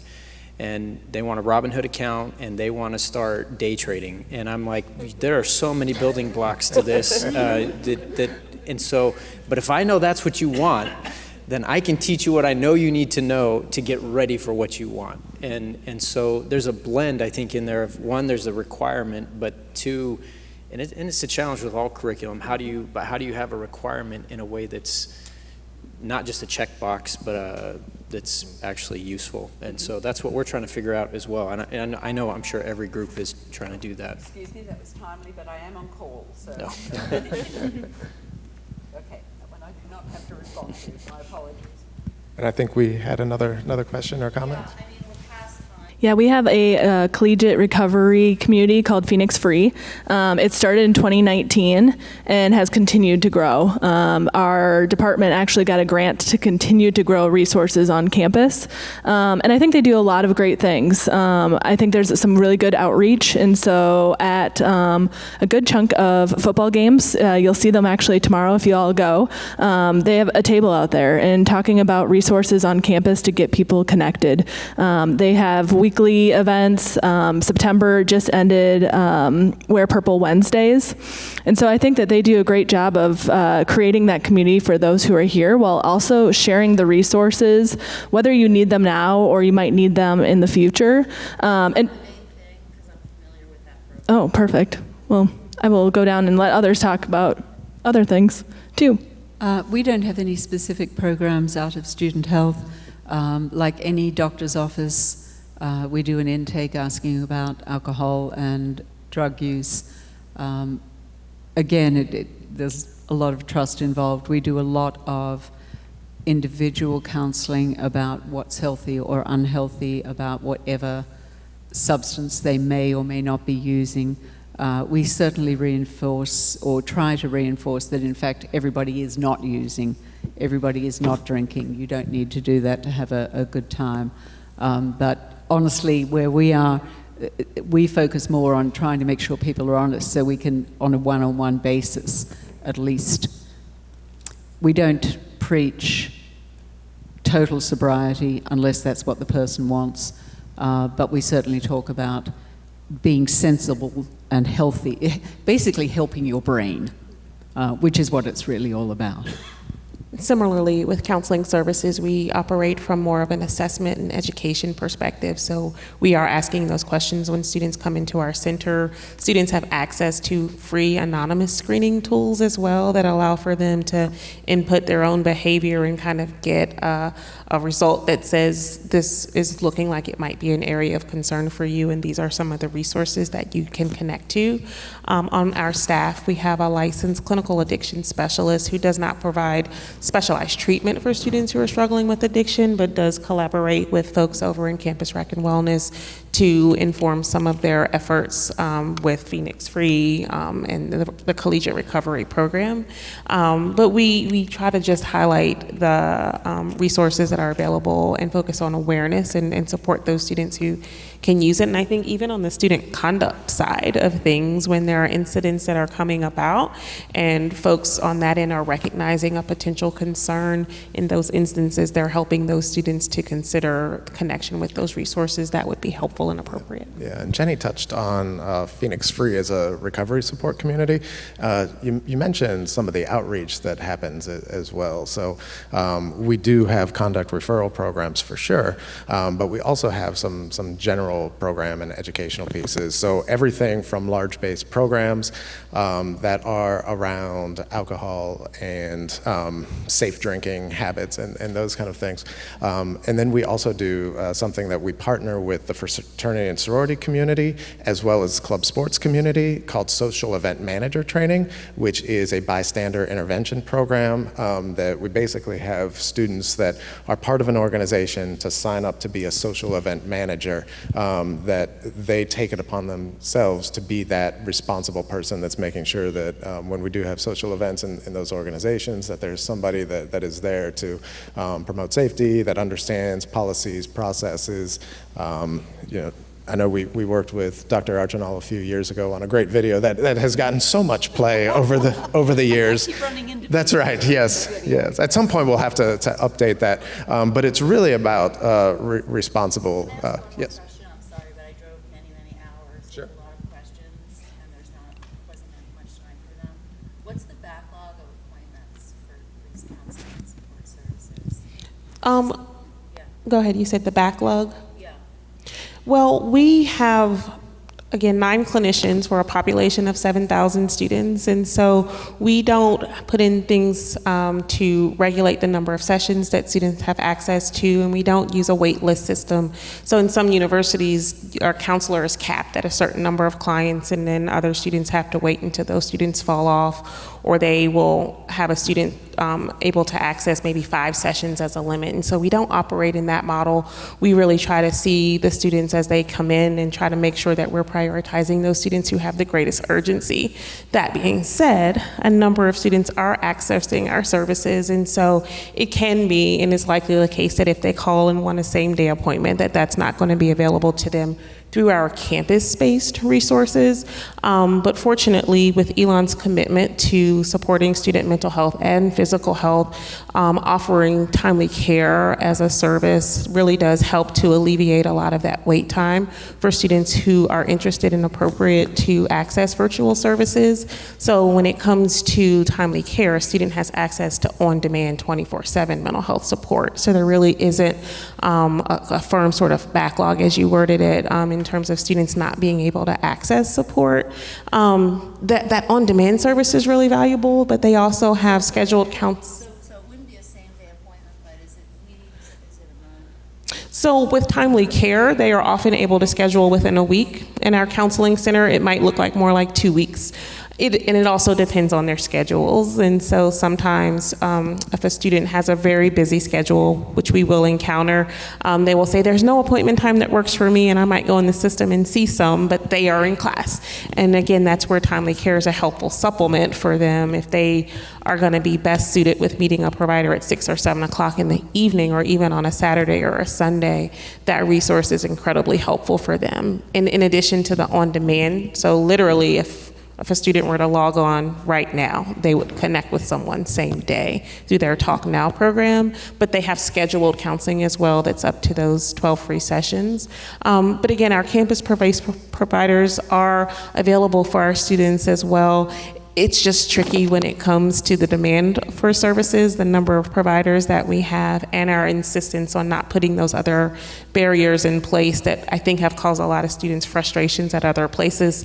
And they want a Robinhood account, and they want to start day trading. And I'm like, there are so many building blocks to this. But if I know that's what you want, then I can teach you what I know you need to know to get ready for what you want. And so there's a blend, I think, in there of, one, there's a requirement, but two, and it's a challenge with all curriculum. How do you have a requirement in a way that's not just a checkbox, but that's actually useful? And so that's what we're trying to figure out as well. And I know, I'm sure every group is trying to do that. Excuse me, that was timely, but I am on call, so. No. Okay, that one I do not have to respond to, my apologies. And I think we had another question or comment. Yeah, we have a collegiate recovery community called Phoenix Free. It started in 2019 and has continued to grow. Our department actually got a grant to continue to grow resources on campus. And I think they do a lot of great things. I think there's some really good outreach. And so at a good chunk of football games, you'll see them actually tomorrow if you all go. They have a table out there and talking about resources on campus to get people connected. They have weekly events. September just ended Wear Purple Wednesdays. And so I think that they do a great job of creating that community for those who are here, while also sharing the resources, whether you need them now or you might need them in the future. Oh, perfect. Well, I will go down and let others talk about other things too. We don't have any specific programs out of student health. Like any doctor's office, we do an intake asking about alcohol and drug use. Again, there's a lot of trust involved. We do a lot of individual counseling about what's healthy or unhealthy, about whatever substance they may or may not be using. We certainly reinforce, or try to reinforce, that in fact everybody is not using, everybody is not drinking. You don't need to do that to have a good time. But honestly, where we are, we focus more on trying to make sure people are honest, so we can, on a one-on-one basis, at least. We don't preach total sobriety unless that's what the person wants, but we certainly talk about being sensible and healthy, basically helping your brain, which is what it's really all about. Similarly, with counseling services, we operate from more of an assessment and education perspective. So we are asking those questions when students come into our center. Students have access to free anonymous screening tools as well that allow for them to input their own behavior and kind of get a result that says this is looking like it might be an area of concern for you, and these are some of the resources that you can connect to. On our staff, we have a licensed clinical addiction specialist who does not provide specialized treatment for students who are struggling with addiction, but does collaborate with folks over in Campus Rec and Wellness to inform some of their efforts with Phoenix Free and the Collegiate Recovery Program. But we try to just highlight the resources that are available and focus on awareness and support those students who can use it. And I think even on the student conduct side of things, when there are incidents that are coming about and folks on that end are recognizing a potential concern, in those instances they're helping those students to consider connection with those resources that would be helpful helpful and appropriate. Yeah, and Jenny touched on Phoenix Free as a recovery support community. You mentioned some of the outreach that happens as well. So we do have conduct referral programs for sure, but we also have some general program and educational pieces. So everything from large-based programs that are around alcohol and safe drinking habits and those kind of things. And then we also do something that we partner with the fraternity and sorority community as well as club sports community called Social Event Manager Training, which is a bystander intervention program that we basically have students that are part of an organization to sign up to be a social event manager, that they take it upon themselves to be that responsible person that's making sure that when we do have social events in those organizations, that there's somebody that is there to promote safety, that understands policies, processes. I know we worked with Dr. Archinal a few years ago on a great video that has gotten so much play over the years. Keep running into That's right. Yes. At some point we'll have to update that, but it's really about responsible. Yes. I'm sorry, but I drove many hours. Sure. A lot of questions, and wasn't much time for them. What's the backlog of appointments for these counseling and support services? Go ahead, you said the backlog? Yeah. Well, we have, again, 9 clinicians for a population of 7,000 students, and so we don't put in things to regulate the number of sessions that students have access to, and we don't use a wait list system. So in some universities, our counselor is capped at a certain number of clients, and then other students have to wait until those students fall off, or they will have a student able to access maybe 5 sessions as a limit. And so we don't operate in that model. We really try to see the students as they come in and try to make sure that we're prioritizing those students who have the greatest urgency. That being said, a number of students are accessing our services, and so it can be, and it's likely the case, that if they call and want a same-day appointment, that's not going to be available to them through our campus-based resources. But fortunately, with Elon's commitment to supporting student mental health and physical health, offering timely care as a service really does help to alleviate a lot of that wait time for students who are interested and appropriate to access virtual services. So when it comes to timely care, a student has access to on-demand 24/7 mental health support. So there really isn't a firm sort of backlog, as you worded it, in terms of students not being able to access support. That on-demand service is really valuable, but they also have scheduled counts. So it wouldn't be a same-day appointment, but is it weeks? Is it a month? So with timely care, they are often able to schedule within a week. In our counseling center, it might look like more like 2 weeks. And it also depends on their schedules. And so sometimes if a student has a very busy schedule, which we will encounter, they will say, there's no appointment time that works for me, and I might go in the system and see some, but they are in class. And again, that's where timely care is a helpful supplement for them if they are going to be best suited with meeting a provider at 6 or 7 o'clock in the evening, or even on a Saturday or a Sunday. That resource is incredibly helpful for them. In addition to the on-demand, so literally if a student were to log on right now, they would connect with someone same day through their Talk Now program, but they have scheduled counseling as well that's up to those 12 free sessions. But again, our campus providers are available for our students as well. It's just tricky when it comes to the demand for services, the number of providers that we have, and our insistence on not putting those other barriers in place that I think have caused a lot of students frustrations at other places.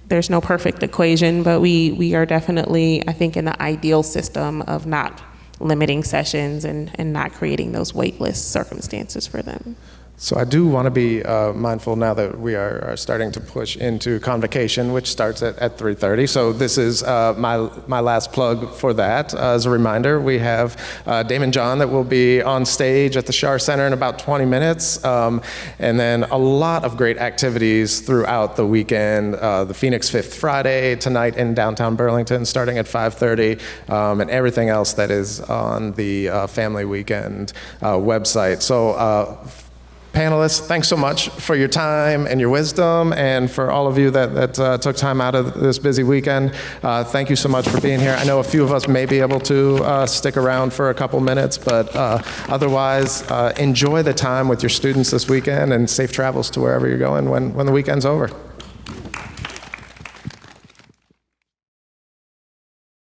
There's no perfect equation, but we are definitely, I think, in the ideal system of not limiting sessions and not creating those wait list circumstances for them. So I do want to be mindful now that we are starting to push into convocation, which starts at 3:30. So this is my last plug for that. As a reminder, we have Damon John that will be on stage at the Schar Center in about 20 minutes. And then a lot of great activities throughout the weekend. The Phoenix Fifth Friday tonight in downtown Burlington starting at 5:30, and everything else that is on the Family Weekend website. So Panelists, thanks so much for your time and your wisdom, and for all of you that took time out of this busy weekend. Thank you so much for being here. I know a few of us may be able to stick around for a couple minutes, but otherwise, enjoy the time with your students this weekend, and safe travels to wherever you're going when the weekend's over.